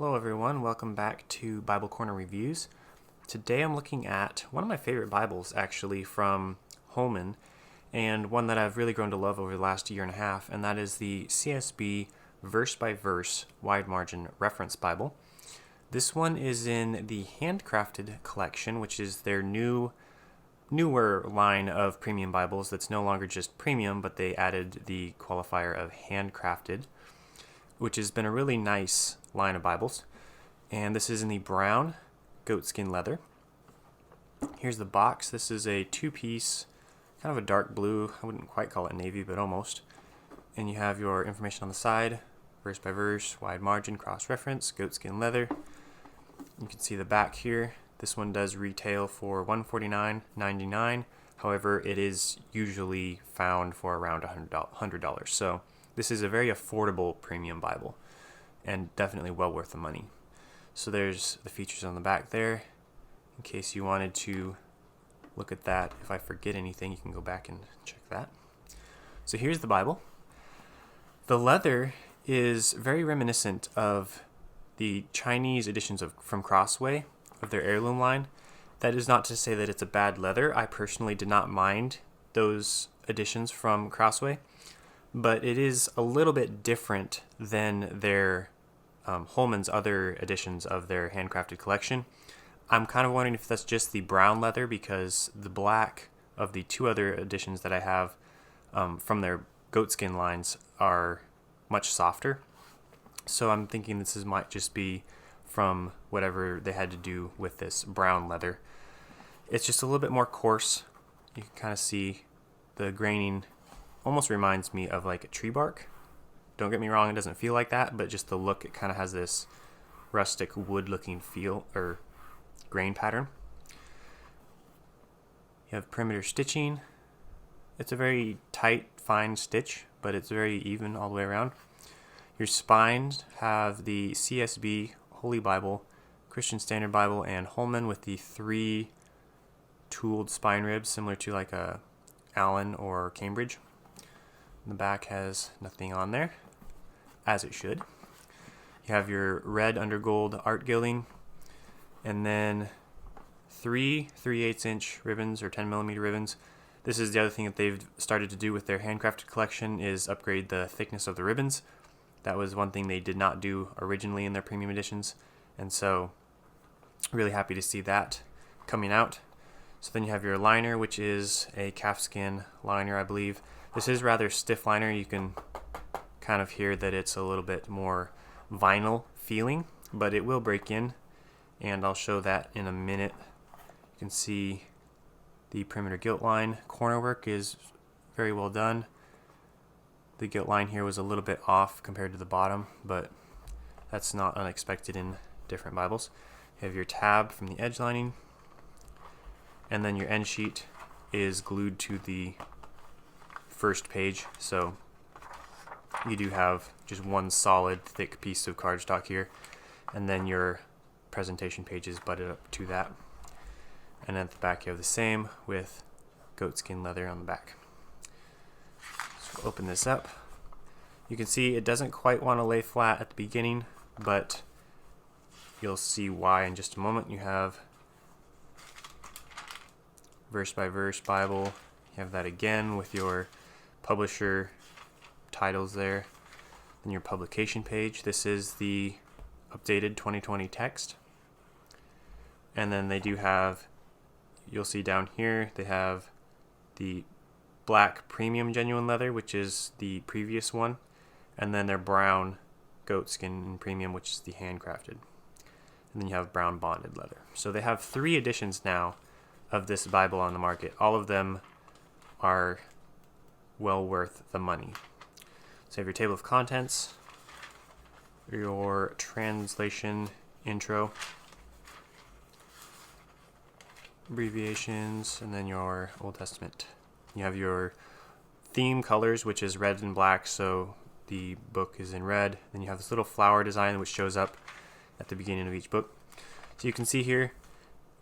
Hello everyone, welcome back to Bible Corner Reviews. Today I'm looking at one of my favorite Bibles actually from Holman, and one that I've really grown to love over the last year and a half, and that is the CSB Verse-by-Verse Wide Margin Reference Bible. This one is in the Handcrafted collection, which is their newer line of premium Bibles that's no longer just premium, but they added the qualifier of Handcrafted, which has been a really nice line of Bibles. And this is in the brown goatskin leather. Here's the box. This is a two-piece, kind of a dark blue. I wouldn't quite call it navy, but almost. And you have your information on the side, verse by verse, wide margin, cross-reference, goatskin leather. You can see the back here. This one does retail for $149.99. However, it is usually found for around $100. So this is a very affordable premium Bible and definitely well worth the money. So there's the features on the back there. In case you wanted to look at that, if I forget anything, you can go back and check that. So here's the Bible. The leather is very reminiscent of the Chinese editions from Crossway, of their heirloom line. That is not to say that it's a bad leather. I personally did not mind those editions from Crossway, but it is a little bit different than their Holman's other editions of their handcrafted collection. I'm kind of wondering if that's just the brown leather, because the black of the two other editions that I have from their goatskin lines are much softer. So I'm thinking this might just be from whatever they had to do with this brown leather. It's just a little bit more coarse. You can kind of see the graining almost reminds me of like a tree bark. Don't get me wrong, it doesn't feel like that, but just the look, it kind of has this rustic wood looking feel or grain pattern. You have perimeter stitching. It's a very tight, fine stitch, but it's very even all the way around. Your spines have the CSB Holy Bible, Christian Standard Bible, and Holman with the 3 tooled spine ribs, similar to like a Allen or Cambridge. The back has nothing on there, as it should. You have your red undergold art gilding, and then 3 3/8" ribbons or 10mm ribbons. This is the other thing that they've started to do with their handcrafted collection, is upgrade the thickness of the ribbons. That was one thing they did not do originally in their premium editions, and so really happy to see that coming out. So then you have your liner, which is a calfskin liner, I believe. This is rather stiff liner. You can kind of hear that it's a little bit more vinyl feeling, but it will break in, and I'll show that in a minute. You can see the perimeter gilt line. Corner work is very well done. The gilt line here was a little bit off compared to the bottom, but that's not unexpected in different Bibles. You have your tab from the edge lining, and then your end sheet is glued to the first page, so you do have just one solid thick piece of cardstock here, and then your presentation page is butted up to that. And at the back you have the same with goatskin leather on the back. So we'll open this up. You can see it doesn't quite want to lay flat at the beginning, but you'll see why in just a moment. You have verse by verse Bible. You have that again with your publisher titles there. Then your publication page. This is the updated 2020 text. And then they do have, you'll see down here, they have the black premium genuine leather, which is the previous one, and then their brown goatskin premium, which is the handcrafted. And then you have brown bonded leather. So they have 3 editions now of this Bible on the market. All of them are well worth the money. So you have your table of contents, your translation intro, abbreviations, and then your Old Testament. You have your theme colors, which is red and black, so the book is in red. Then you have this little flower design which shows up at the beginning of each book. So you can see here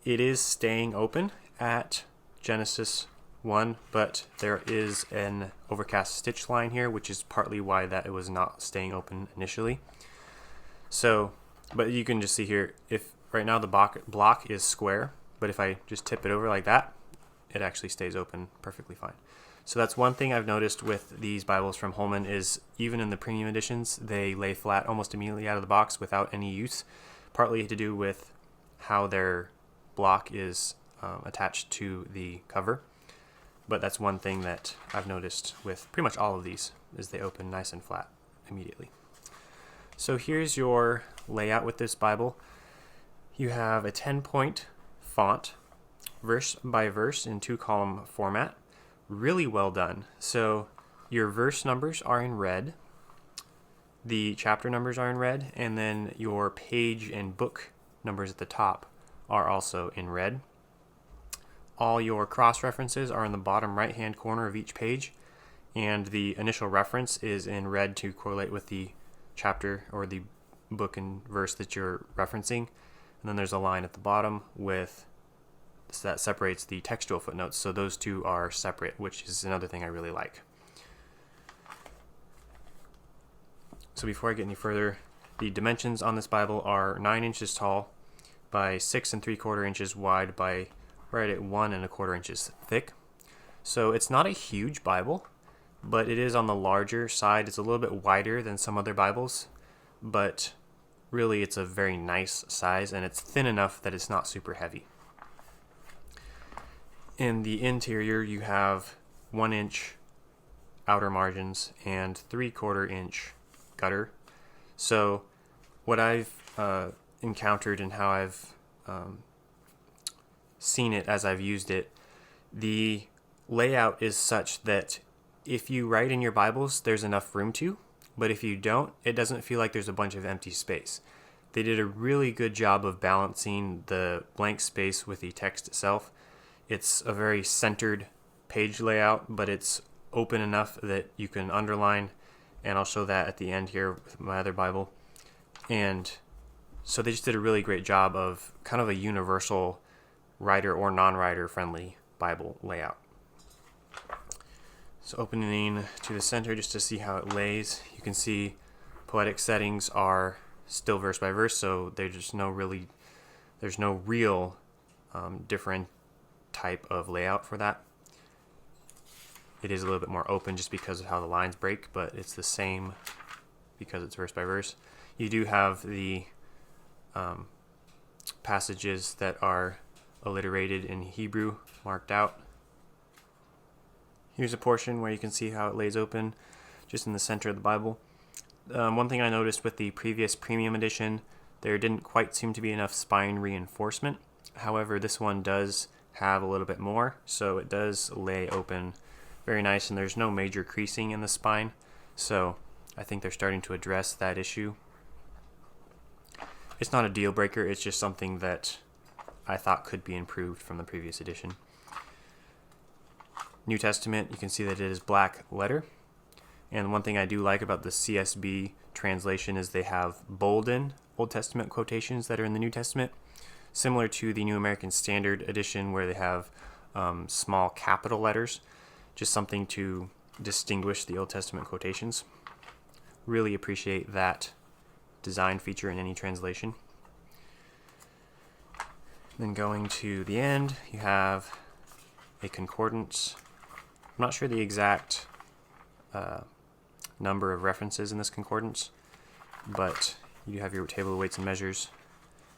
it is staying open at Genesis 1, but there is an overcast stitch line here, which is partly why that it was not staying open initially. So But you can just see here, if right now the block is square, but if I just tip it over like that, it actually stays open perfectly fine. So that's one thing I've noticed with these Bibles from Holman is even in the premium editions, they lay flat almost immediately out of the box without any use, partly to do with how their block is attached to the cover. But that's one thing that I've noticed with pretty much all of these, is they open nice and flat immediately. So here's your layout with this Bible. You have a 10-point font, verse by verse in 2-column format. Really well done. So your verse numbers are in red, the chapter numbers are in red, and then your page and book numbers at the top are also in red. All your cross references are in the bottom right hand corner of each page, and the initial reference is in red to correlate with the chapter or the book and verse that you're referencing. And then there's a line at the bottom with that separates the textual footnotes, so those two are separate, which is another thing I really like. So before I get any further, the dimensions on this Bible are 9 inches tall by 6 3/4 inches wide by right at 1 1/4 inches thick. So it's not a huge Bible, but it is on the larger side. It's a little bit wider than some other Bibles, but really it's a very nice size, and it's thin enough that it's not super heavy. In the interior, you have 1-inch outer margins and 3/4 inch gutter. So what I've encountered and how I've seen it as I've used it, the layout is such that if you write in your Bibles, there's enough room to, but if you don't, it doesn't feel like there's a bunch of empty space. They did a really good job of balancing the blank space with the text itself. It's a very centered page layout, but it's open enough that you can underline, and I'll show that at the end here with my other Bible. And so they just did a really great job of kind of a universal writer or non-writer friendly Bible layout. So opening to the center just to see how it lays, you can see poetic settings are still verse by verse, so there's no real different type of layout for that. It is a little bit more open just because of how the lines break, but it's the same because it's verse by verse. You do have the passages that are alliterated in Hebrew marked out. Here's a portion where you can see how it lays open just in the center of the Bible. One thing I noticed with the previous premium edition, there didn't quite seem to be enough spine reinforcement. However, this one does have a little bit more, so it does lay open very nice, and there's no major creasing in the spine, so I think they're starting to address that issue. It's not a deal breaker, it's just something that I thought could be improved from the previous edition. New Testament, you can see that it is black letter, and one thing I do like about the CSB translation is they have bolden Old Testament quotations that are in the New Testament, similar to the New American Standard edition where they have small capital letters, just something to distinguish the Old Testament quotations. Really appreciate that design feature in any translation. Then going to the end, you have a concordance. I'm not sure the exact number of references in this concordance, but you have your table of weights and measures,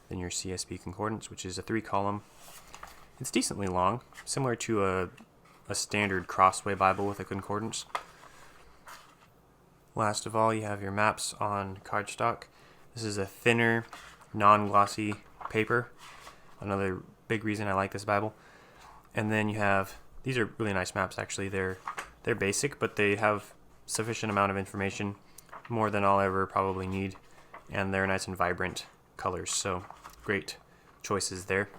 then your CSB concordance, which is a 3-column. It's decently long, similar to a standard Crossway Bible with a concordance. Last of all, you have your maps on cardstock. This is a thinner, non-glossy paper. Another big reason I like this Bible. And then you have, these are really nice maps actually. They're basic, but they have sufficient amount of information, more than I'll ever probably need, and they're nice and vibrant colors, so great choices there.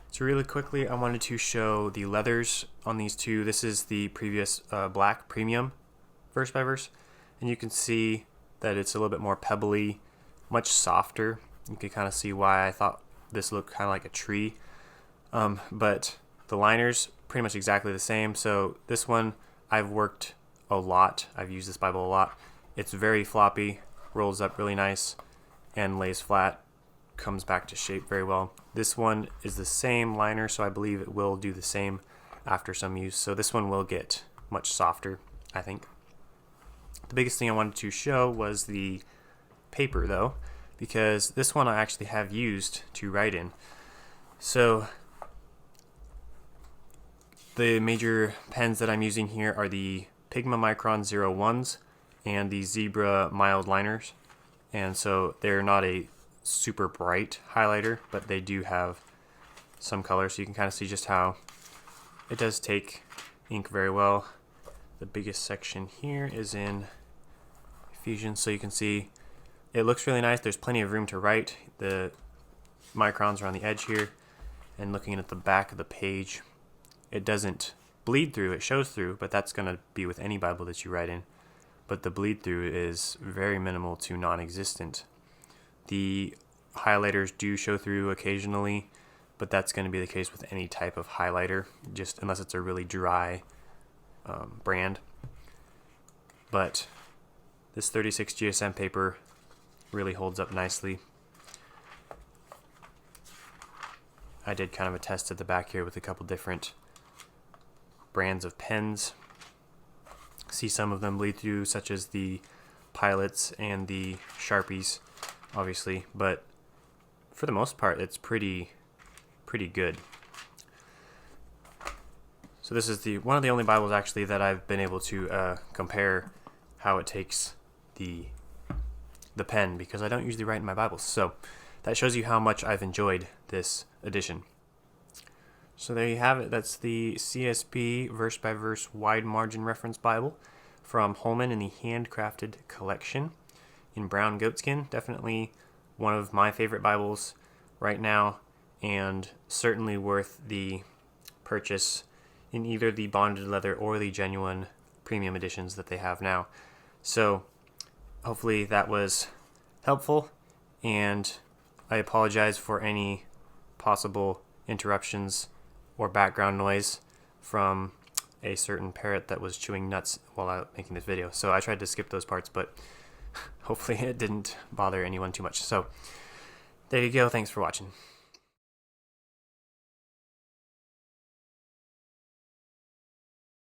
So really quickly, I wanted to show the leathers on these two. This is the previous black premium verse by verse, and you can see that it's a little bit more pebbly, much softer. You can kind of see why I thought this looked kind of like a tree, but the liners pretty much exactly the same. So this one I've worked a lot. I've used this Bible a lot. It's very floppy, rolls up really nice, and lays flat, comes back to shape very well. This one is the same liner, so I believe it will do the same after some use. So this one will get much softer, I think. The biggest thing I wanted to show was the paper though, because this one I actually have used to write in. So the major pens that I'm using here are the Pigma Micron 01s and the Zebra mild liners. And so they're not a super bright highlighter, but they do have some color, so you can kind of see just how it does take ink very well. The biggest section here is in Fusion, so you can see it looks really nice. There's plenty of room to write. The microns are on the edge here, and looking at the back of the page, it doesn't bleed through, it shows through, but that's going to be with any Bible that you write in. But the bleed through is very minimal to non-existent. The highlighters do show through occasionally, but that's going to be the case with any type of highlighter, just unless it's a really dry brand. But this 36 GSM paper really holds up nicely. I did kind of a test at the back here with a couple different brands of pens. See some of them bleed through, such as the Pilots and the Sharpies, obviously, but for the most part it's pretty good. So this is one of the only Bibles actually that I've been able to compare how it takes the pen, because I don't usually write in my Bibles. So that shows you how much I've enjoyed this edition. So there you have it. That's the CSB Verse-by-Verse Wide Margin Reference Bible from Holman in the Handcrafted collection in brown goatskin. Definitely one of my favorite Bibles right now, and certainly worth the purchase in either the bonded leather or the genuine premium editions that they have now. So hopefully that was helpful, and I apologize for any possible interruptions or background noise from a certain parrot that was chewing nuts while I was making this video. So I tried to skip those parts, but hopefully it didn't bother anyone too much. So there you go. Thanks for watching.